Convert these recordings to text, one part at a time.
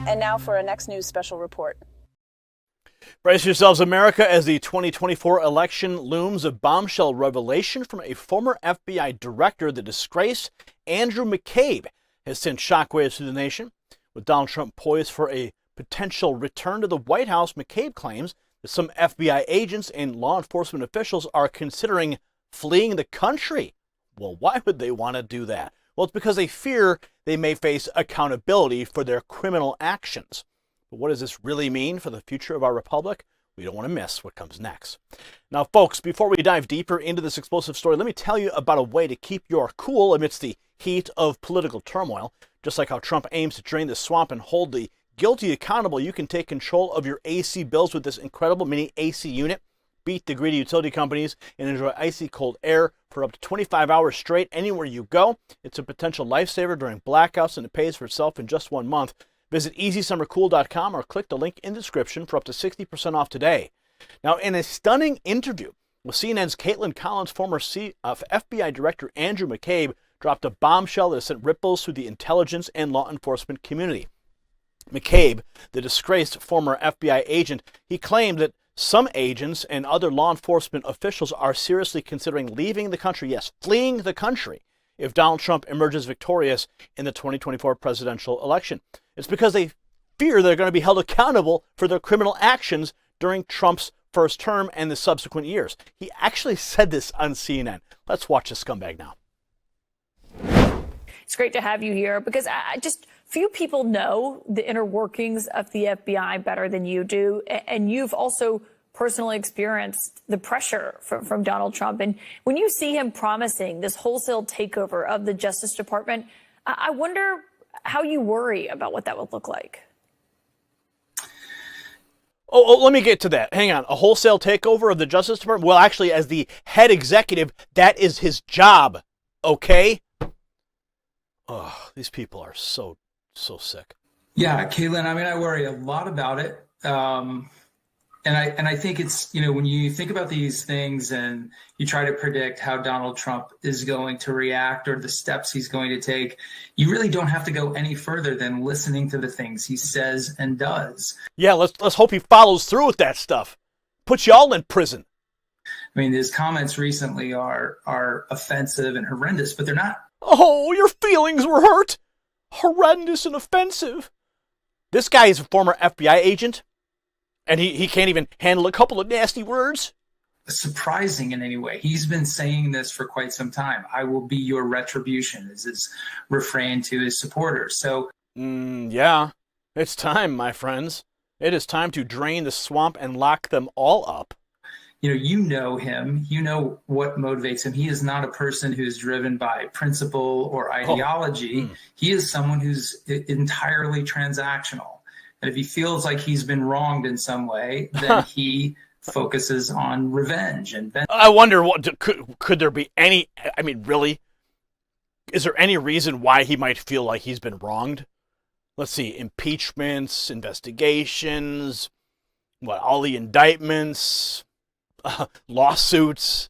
And now for our next news special report. Brace yourselves, America, as the 2024 election looms. A bombshell revelation from a former FBI director, the disgraced Andrew McCabe, has sent shockwaves through the nation. With Donald Trump poised for a potential return to the White House, McCabe claims that some FBI agents and law enforcement officials are considering fleeing the country. Well, why would they want to do that? Well, it's because they fear they may face accountability for their criminal actions. But what does this really mean for the future of our republic? We don't want to miss what comes next. Now, folks, before we dive deeper into this explosive story, let me tell you about a way to keep your cool amidst the heat of political turmoil. Just like how Trump aims to drain the swamp and hold the guilty accountable, you can take control of your AC bills with this incredible mini AC unit. Beat the greedy utility companies and enjoy icy cold air for up to 25 hours straight anywhere you go. It's a potential lifesaver during blackouts, and it pays for itself in just 1 month. Visit EasySummerCool.com or click the link in the description for up to 60% off today. Now, in a stunning interview with CNN's Caitlin Collins, former FBI Director Andrew McCabe dropped a bombshell that has sent ripples through the intelligence and law enforcement community. McCabe, the disgraced former FBI agent, he claimed that some agents and other law enforcement officials are seriously considering leaving the country, yes, fleeing the country, if Donald Trump emerges victorious in the 2024 presidential election. It's because they fear they're going to be held accountable for their criminal actions during Trump's first term and the subsequent years. He actually said this on CNN. Let's watch this scumbag now. It's great to have you here because few people know the inner workings of the FBI better than you do. And you've also personally experienced the pressure from Donald Trump. And when you see him promising this wholesale takeover of the Justice Department, I wonder how you worry about what that would look like. Oh, let me get to that. Hang on. A wholesale takeover of the Justice Department? Well, actually, as the head executive, that is his job. Okay? Oh, these people are so sick. Yeah, Caitlin, I mean, I worry a lot about it. And I think it's, when you think about these things and you try to predict how Donald Trump is going to react or the steps he's going to take, you really don't have to go any further than listening to the things he says and does. Yeah, let's hope he follows through with that stuff. Puts you all in prison. I mean, his comments recently are offensive and horrendous, but they're not. Oh, your feelings were hurt. Horrendous and offensive. This guy is a former FBI agent, and he can't even handle a couple of nasty words. Surprising in any way. He's been saying this for quite some time. I will be your retribution is his refrain to his supporters. So, yeah, it's time, my friends. It is time to drain the swamp and lock them all up. You know him. You know what motivates him. He is not a person who's driven by principle or ideology. He is someone who's entirely transactional. And if he feels like he's been wronged in some way, then he focuses on revenge. And I wonder, what could there be any, I mean, really? Is there any reason why he might feel like he's been wronged? Let's see, impeachments, investigations, all the indictments, lawsuits.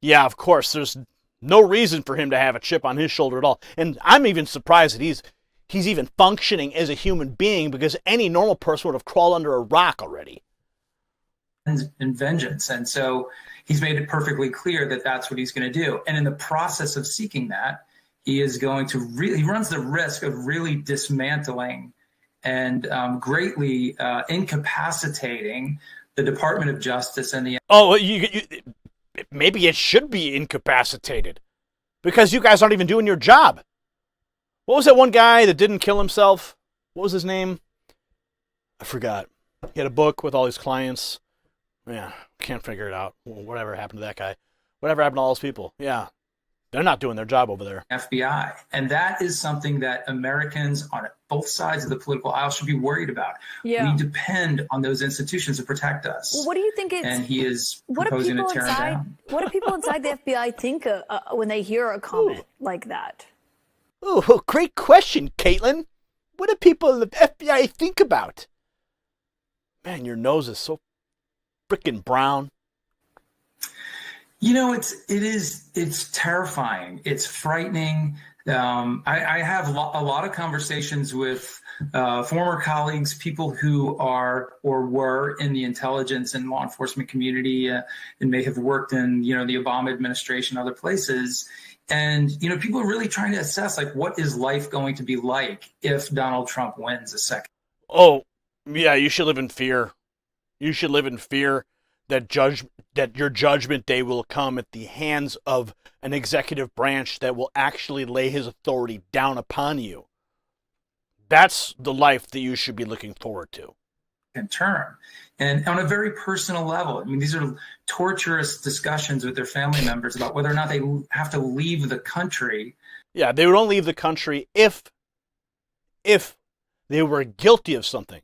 Yeah, of course, there's no reason for him to have a chip on his shoulder at all. And I'm even surprised that he's even functioning as a human being, because any normal person would have crawled under a rock already. And vengeance. And so he's made it perfectly clear that that's what he's going to do. And in the process of seeking that, he is going to he runs the risk of really dismantling and greatly incapacitating the Department of Justice and the... Oh, maybe it should be incapacitated, because you guys aren't even doing your job. What was that one guy that didn't kill himself? What was his name? I forgot. He had a book with all his clients. Yeah, can't figure it out. Whatever happened to that guy? Whatever happened to all those people? Yeah, they're not doing their job over there. FBI. And that is something that Americans on both sides of the political aisle should be worried about. Yeah. We depend on those institutions to protect us. Well, what do you think and he is proposing to tear them down. What do people inside the FBI think when they hear a comment like that? Oh, great question, Caitlin. What do people in the FBI think about? Man, your nose is so freaking brown. It's terrifying. It's frightening. I have a lot of conversations with former colleagues, people who are or were in the intelligence and law enforcement community and may have worked in, the Obama administration, other places. And, people are really trying to assess, what is life going to be like if Donald Trump wins a second? Oh, yeah, you should live in fear. You should live in fear that your judgment day will come at the hands of an executive branch that will actually lay his authority down upon you. That's the life that you should be looking forward to. Term. And on a very personal level, these are torturous discussions with their family members about whether or not they have to leave the country. Yeah, they would only leave the country if they were guilty of something.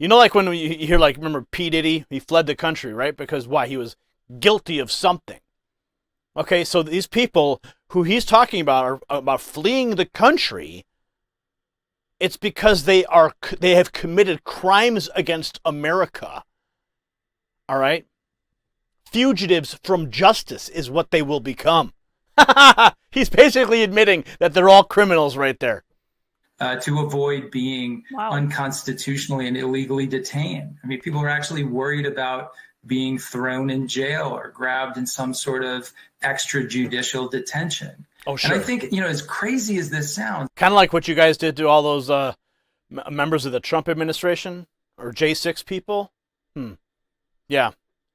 Like when you hear, remember P. Diddy? He fled the country, right? Because why? He was guilty of something. Okay, so these people who he's talking about are about fleeing the country. It's because they have committed crimes against America. All right? Fugitives from justice is what they will become. He's basically admitting that they're all criminals right there. To avoid being unconstitutionally and illegally detained. People are actually worried about being thrown in jail or grabbed in some sort of extrajudicial detention. Oh, sure. And I think, as crazy as this sounds. Kind of like what you guys did to all those members of the Trump administration or J6 people. Yeah.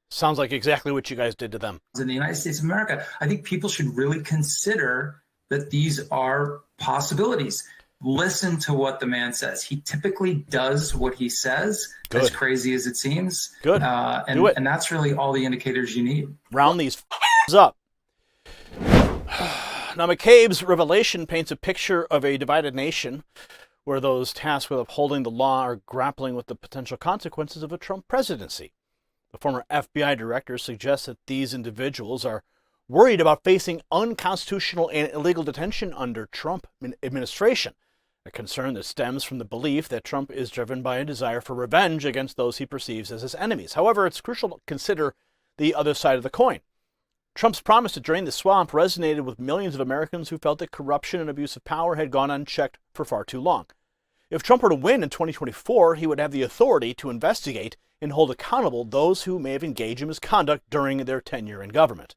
Sounds like exactly what you guys did to them. In the United States of America, I think people should really consider that these are possibilities. Listen to what the man says. He typically does what he says, as crazy as it seems. Good. Do it. And that's really all the indicators you need. Round these up. Now, McCabe's revelation paints a picture of a divided nation where those tasked with upholding the law are grappling with the potential consequences of a Trump presidency. The former FBI director suggests that these individuals are worried about facing unconstitutional and illegal detention under Trump administration, a concern that stems from the belief that Trump is driven by a desire for revenge against those he perceives as his enemies. However, it's crucial to consider the other side of the coin. Trump's promise to drain the swamp resonated with millions of Americans who felt that corruption and abuse of power had gone unchecked for far too long. If Trump were to win in 2024, he would have the authority to investigate and hold accountable those who may have engaged in misconduct during their tenure in government.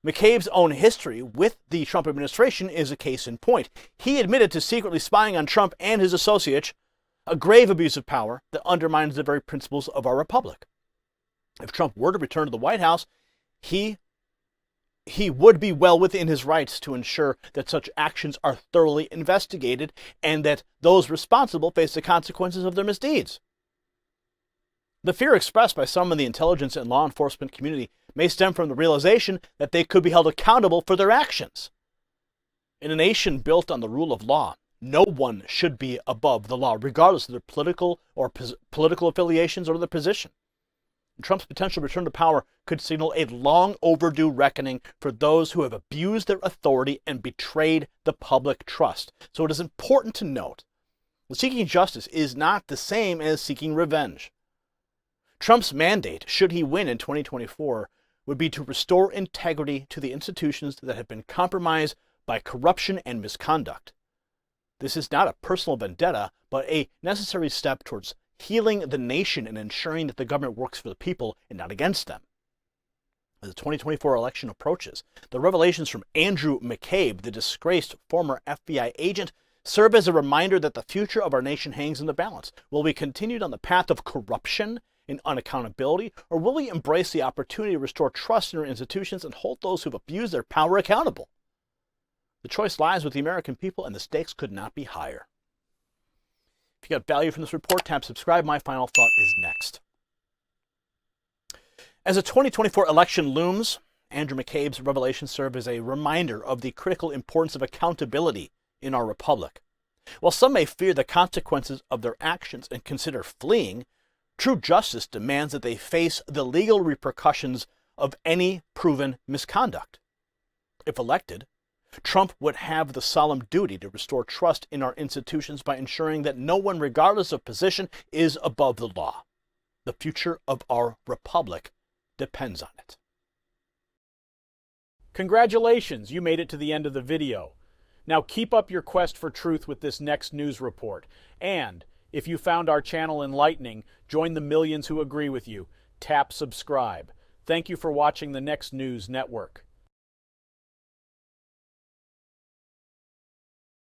McCabe's own history with the Trump administration is a case in point. He admitted to secretly spying on Trump and his associates, a grave abuse of power that undermines the very principles of our republic. If Trump were to return to the White House, he would be well within his rights to ensure that such actions are thoroughly investigated and that those responsible face the consequences of their misdeeds. The fear expressed by some in the intelligence and law enforcement community may stem from the realization that they could be held accountable for their actions. In a nation built on the rule of law, no one should be above the law, regardless of their political affiliations or their position. Trump's potential return to power could signal a long overdue reckoning for those who have abused their authority and betrayed the public trust. So it is important to note that seeking justice is not the same as seeking revenge. Trump's mandate, should he win in 2024, would be to restore integrity to the institutions that have been compromised by corruption and misconduct. This is not a personal vendetta, but a necessary step towards healing the nation and ensuring that the government works for the people and not against them. As the 2024 election approaches, the revelations from Andrew McCabe, the disgraced former FBI agent, serve as a reminder that the future of our nation hangs in the balance. Will we continue on the path of corruption and unaccountability, or will we embrace the opportunity to restore trust in our institutions and hold those who've abused their power accountable? The choice lies with the American people, and the stakes could not be higher. If you got value from this report, tap subscribe. My final thought is next. As the 2024 election looms, Andrew McCabe's revelations serve as a reminder of the critical importance of accountability in our republic. While some may fear the consequences of their actions and consider fleeing, true justice demands that they face the legal repercussions of any proven misconduct. If elected, Trump would have the solemn duty to restore trust in our institutions by ensuring that no one, regardless of position, is above the law. The future of our republic depends on it. Congratulations, you made it to the end of the video. Now keep up your quest for truth with this next news report. And if you found our channel enlightening, join the millions who agree with you. Tap subscribe. Thank you for watching the Next News Network.